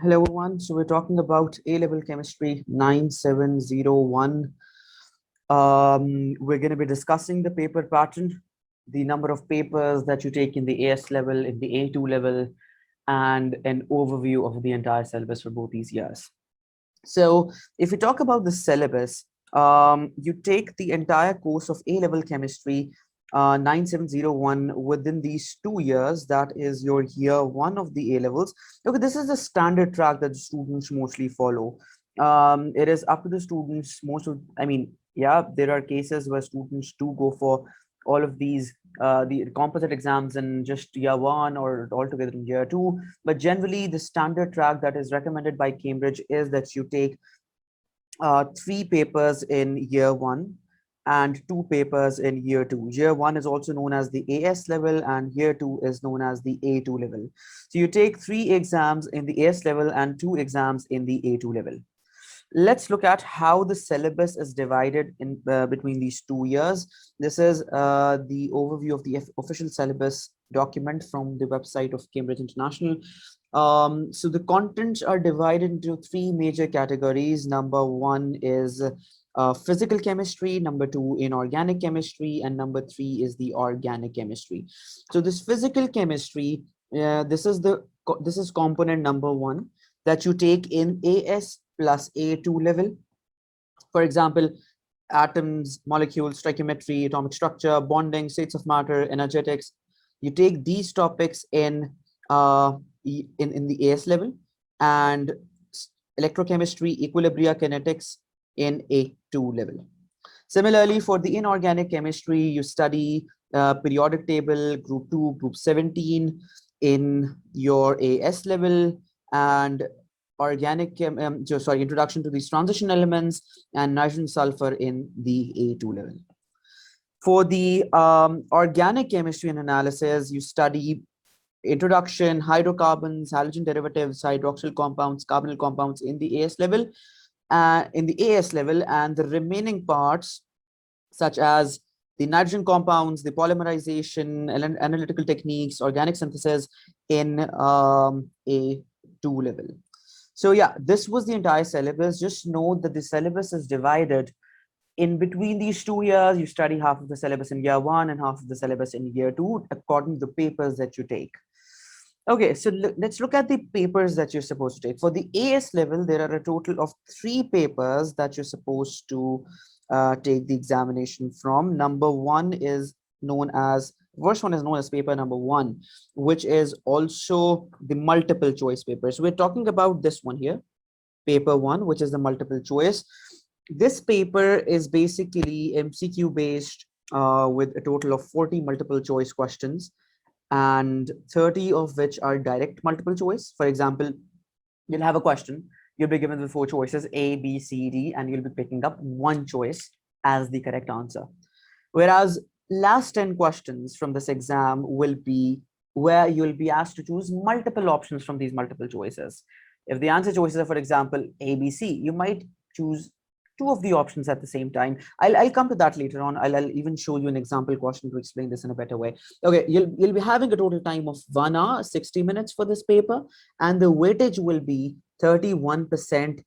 Hello everyone. So we're talking about A-level chemistry 9701. We're going to be discussing the paper pattern, the number of papers that you take in the AS level, in the A2 level, and an overview of the entire syllabus for both these years. So if we talk about the syllabus, you take the entire course of A-level chemistry 9701 within these 2 years. That is your year one of the A-levels. Okay, this is the standard track that the students mostly follow. It is up to the students. Yeah, there are cases where students do go for all of these the composite exams in just year one or altogether in year two. But generally, the standard track that is recommended by Cambridge is that you take 3 papers in year one and 2 papers in year two. Year one is also known as the AS level, and year two is known as the A2 level. So you take 3 exams in the AS level and 2 exams in the A2 level. Let's look at how the syllabus is divided in between these 2 years. This is the overview of the official syllabus document from the website of Cambridge International. So the contents are divided into 3 major categories. Number one is physical chemistry, number two inorganic chemistry, and number three is the organic chemistry. So this physical chemistry, this is component number one that you take in AS plus A2 level. For example, atoms, molecules, stoichiometry, atomic structure, bonding, states of matter, energetics. You take these topics in the AS level, and electrochemistry, equilibria, kinetics in A2 level. Similarly, for the inorganic chemistry, you study periodic table, group 2, group 17 in your AS level, and introduction to these transition elements and nitrogen sulfur in the A2 level. For the organic chemistry and analysis, you study introduction, hydrocarbons, halogen derivatives, hydroxyl compounds, carbonyl compounds in the AS level, and the remaining parts such as the nitrogen compounds, the polymerization, analytical techniques, organic synthesis in A2 level. So yeah, this was the entire syllabus. Just note that the syllabus is divided in between these 2 years. You study half of the syllabus in year one and half of the syllabus in year two, according to the papers that you take. Okay, so let's look at the papers that you're supposed to take. For the AS level, there are a total of 3 papers that you're supposed to take the examination from. Number one is known as First one is known as paper number one, which is also the multiple choice paper. So we're talking about this one here, paper one, which is the multiple choice. This paper is basically MCQ based with a total of 40 multiple choice questions, and 30 of which are direct multiple choice. For example, you'll have a question, you'll be given the 4 choices A, B, C, D, and you'll be picking up one choice as the correct answer. Whereas last 10 questions from this exam will be where you'll be asked to choose multiple options from these multiple choices. If the answer choices are, for example, A, B, C, you might choose 2 of the options at the same time. I'll come to that later on. I'll even show you an example question to explain this in a better way. Okay, you'll be having a total time of 1 hour, 60 minutes for this paper, and the weightage will be 31%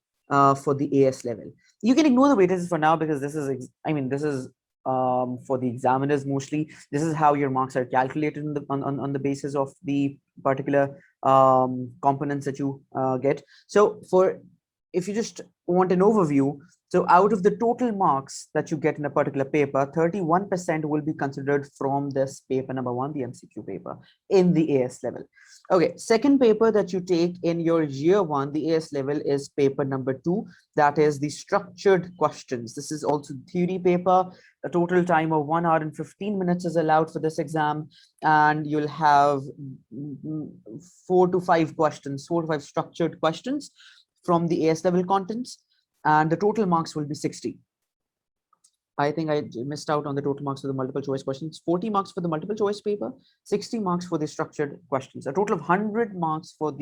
for the AS level. You can ignore the weightages for now because this is for the examiners mostly. This is how your marks are calculated on the basis of the particular components that you get. So if you just want an overview, so out of the total marks that you get in a particular paper, 31% will be considered from this paper number one, the MCQ paper in the AS level. Okay, second paper that you take in your year one, the AS level, is paper number two, that is the structured questions. This is also theory paper. A total time of 1 hour and 15 minutes is allowed for this exam, and you'll have 4 to 5 structured questions from the AS level contents, and the total marks will be 60. I think I missed out on the total marks for the multiple choice questions. 40 marks for the multiple choice paper, 60 marks for the structured questions, a total of 100 marks for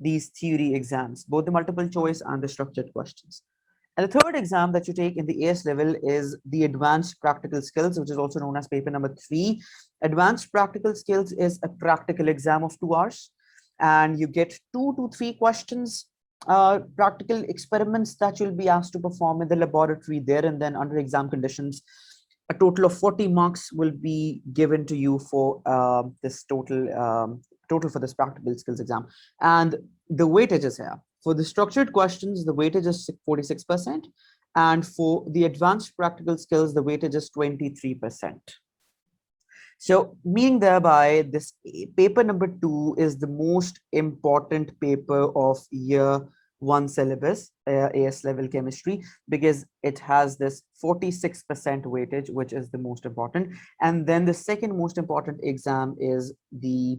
these theory exams, both the multiple choice and the structured questions. And the third exam that you take in the AS level is the advanced practical skills, which is also known as paper number 3. Advanced practical skills is a practical exam of 2 hours. and you get 2 to 3 questions, practical experiments that you'll be asked to perform in the laboratory there and then under exam conditions. A total of 40 marks will be given to you for this total for this practical skills exam. And the weightage is here. For the structured questions, the weightage is 46%. And for the advanced practical skills, the weightage is 23%. So meaning thereby, this paper number 2 is the most important paper of year 1 syllabus, AS level chemistry, because it has this 46% weightage, which is the most important. And then the second most important exam is the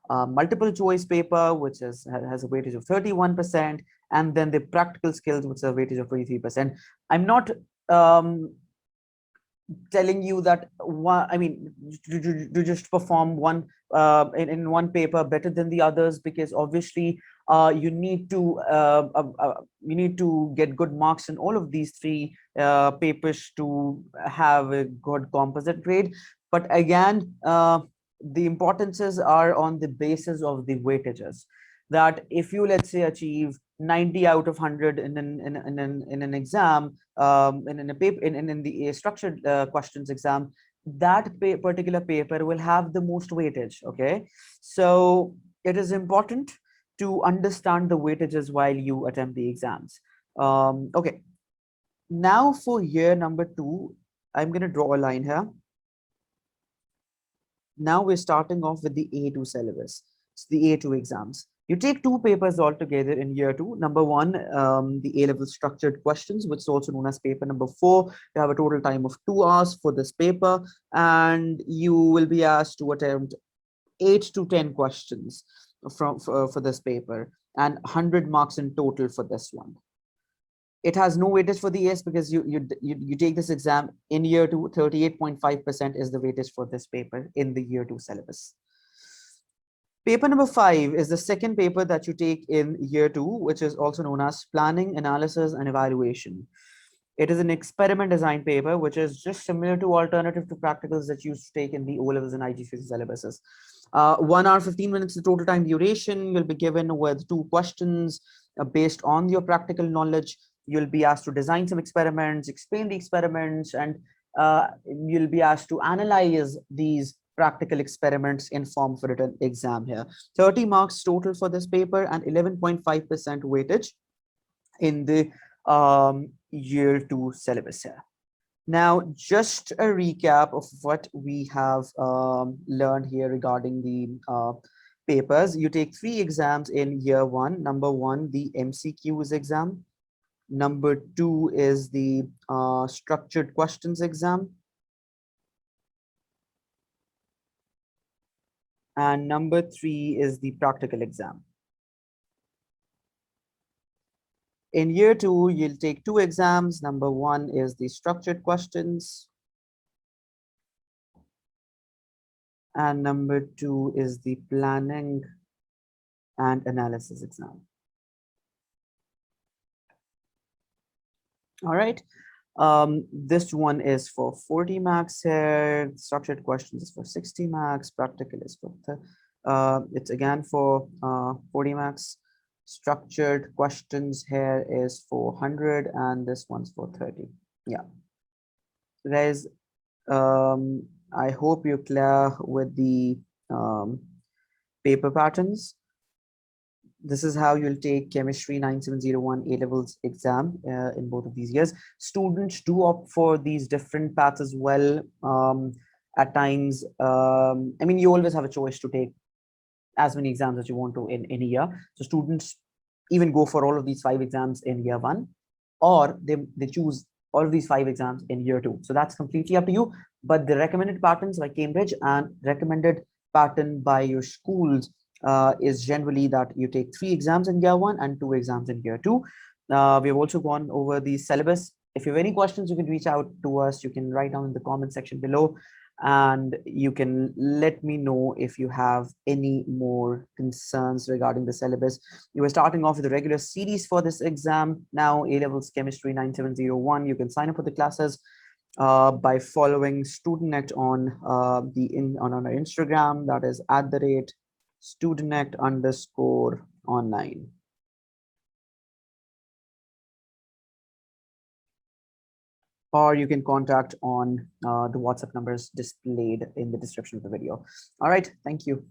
multiple choice paper, which has a weightage of 31%, and then the practical skills, which is a weightage of 23%. I'm not telling you that one, I mean, to just perform one in one paper better than the others, because obviously you need to get good marks in all of these 3 papers to have a good composite grade. But again, the importances are on the basis of the weightages, that if you, let's say, achieve 90 out of 100 in an exam, in a paper, in the structured questions exam, that particular paper will have the most weightage. Okay, so it is important to understand the weightages while you attempt the exams. Okay, now for year number 2, I'm going to draw a line here. Now we're starting off with the A2 syllabus. It's the A2 exams. You take 2 papers altogether in year 2. Number 1, the A-level structured questions, which is also known as paper number 4. You have a total time of 2 hours for this paper, and you will be asked to attempt 8 to 10 questions for this paper, and 100 marks in total for this one. It has no weightage for the AS because you take this exam in year 2. 38.5% is the weightage for this paper in the year 2 syllabus. Paper number 5 is the second paper that you take in year 2, which is also known as planning, analysis, and evaluation. It is an experiment design paper, which is just similar to alternative to practicals that you used to take in the O-levels and IGCSE syllabuses. 1 hour, 15 minutes, the total time duration. You'll be given with 2 questions based on your practical knowledge. You'll be asked to design some experiments, explain the experiments, and you'll be asked to analyze these practical experiments in form of a written exam here. 30 marks total for this paper and 11.5% weightage in the year 2 syllabus here. Now, just a recap of what we have learned here regarding the papers. You take 3 exams in year 1. Number 1, the MCQs exam. Number 2 is the structured questions exam. And number 3 is the practical exam. In year 2, you'll take 2 exams. Number 1 is the structured questions. And number 2 is the planning and analysis exam. All right. This one is for 40 marks here. Structured questions is for 60 marks. Practical is for it's again for 40 marks. Structured questions here is for 100, and this one's for 30. Yeah. So guys, I hope you're clear with the paper patterns. This is how you'll take chemistry 9701 A-levels exam in both of these years. Students do opt for these different paths as well. At times, I mean, you always have a choice to take as many exams as you want to in a year. So students even go for all of these 5 exams in year 1, or they choose all of these 5 exams in year 2. So that's completely up to you. But the recommended patterns by Cambridge and recommended pattern by your schools is generally that you take 3 exams in year 1 and 2 exams in year 2. We have also gone over the syllabus. If you have any questions, you can reach out to us. You can write down in the comment section below, and you can let me know if you have any more concerns regarding the syllabus. You were starting off with the regular series for this exam. Now A-levels chemistry 9701. You can sign up for the classes by following Studennect on our Instagram, that is studennect_online. Or you can contact on the WhatsApp numbers displayed in the description of the video. All right, thank you.